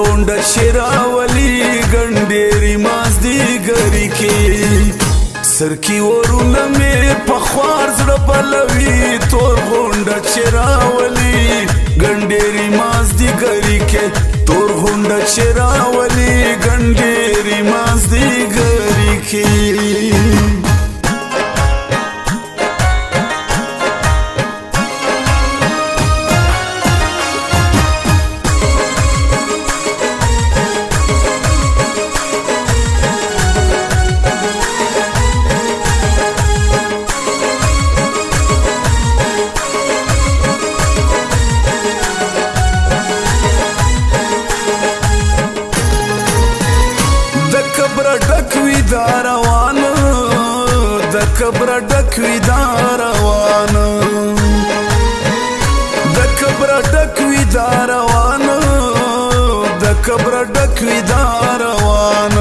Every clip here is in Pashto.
غونډه شراولي ګنډېري مازدیګري کې سر کې ورونه مې په خوار زړه بلوي تور غونډه شراولي ګنډېري مازدیګري کې تور غونډه شراولي ګنډېري مازدیګري کې د کبره ډک وي دا روان د کبره ډک وي دا روان د کبره ډک وي دا روان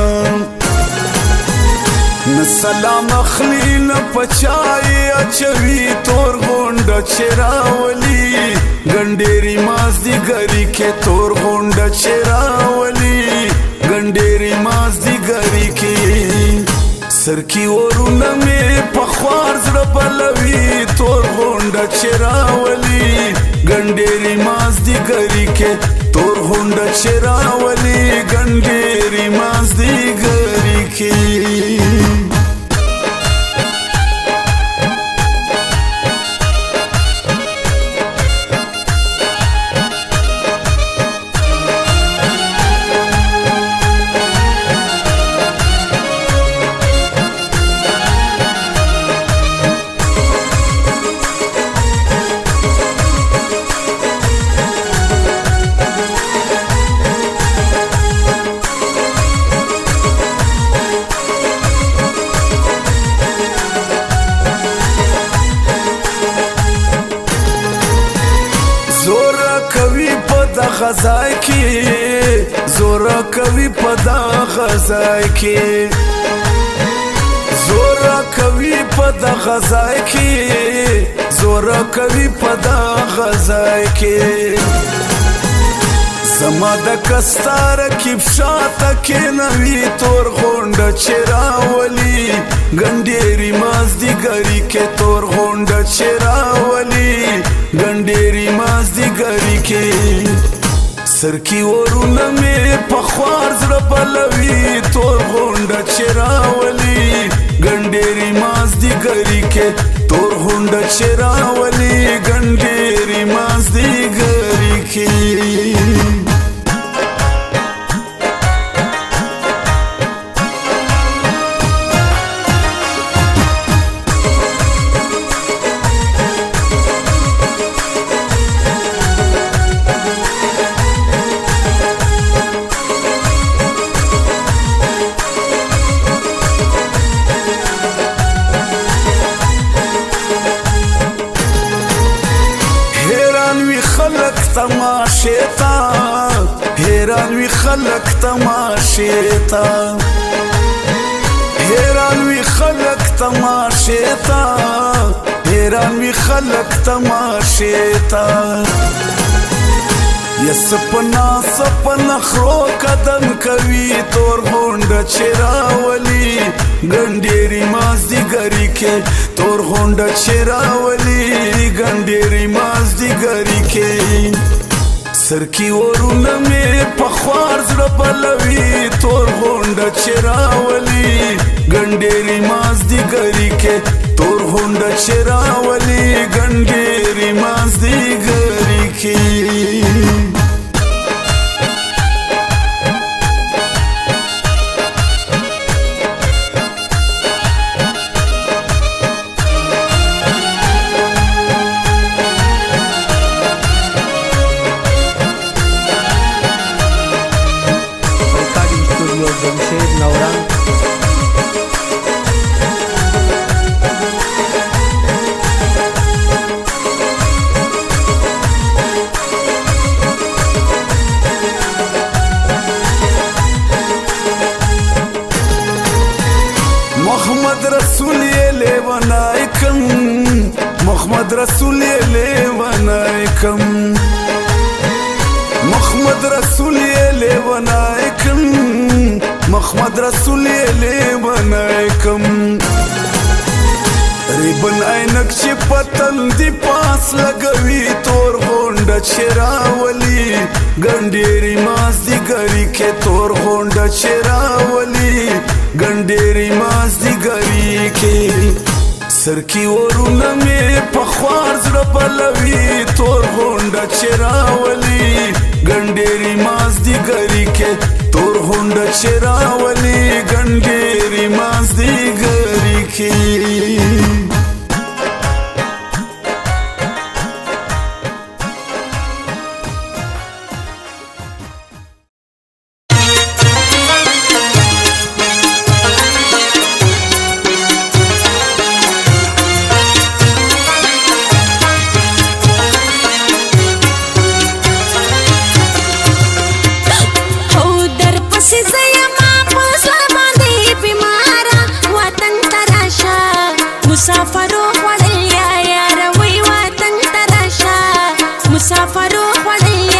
نه سلام اخلي نه پچای اچوي تور غونډه چراولي ګنډېري مازدیګري کې تور غونډه چراولي ګنډېري مازدیګري کې سر کې ورونه مې په خوار زړه بلوي تور غونډه چراولي ګنډېري مازدیګري کې تور غونډه چراولي ګنډېري مازدیګري کې غزای کې زور کوي په دا غزای کې زور کوي په دا غزای کې زور کوي په دا غزای کې زما د کستار کې شاته کې نوي تور غونډه چراولي ګنډېري مازدیګري کې تور غونډه چراولي ګنډېري مازدیګري کې سر کې ورونه مې په خوار زړه بلوي تور غونډه چراولي ګنډېري مازدیګري کې تور غونډه چراولي ګنډېري مازدیګري کې تماشې تا حیران وي خلک تماشې تا حیران وي خلک تماشې تا حیران وي خلک تماشې تا یا سپنا سپنا خرو قدم کوي تور غونډه چراولي ګنډېري مازدیګري کې تور غونډه چراولي ګنډېري مازدیګري کې سر کې ورونه مې په خوار زړه بلوي تور غونډه چراولي ګنډېري مازدیګري کې تور غونډه چراولي ګنډېري مازدیګري کې محمد رسول لیوانای کم محمد رسول لیونایکم محمد رسول لیونایکم ریبن عینک چې پتل دی پاس لګوي تور غونډه چې راولي ګنډېري مازدیګري کې تور غونډه چې راولي ګنډېري مازدیګري کې سرکی ورونه مې په خوار زړه بلوي تور غونډه چې راولي ګنډېري مازدیګري کې تور غونډه چې راولي ګنډېري مازدیګري کې مسافرو خوړل یا یار وی وطن ته راشه مسافرو خوړل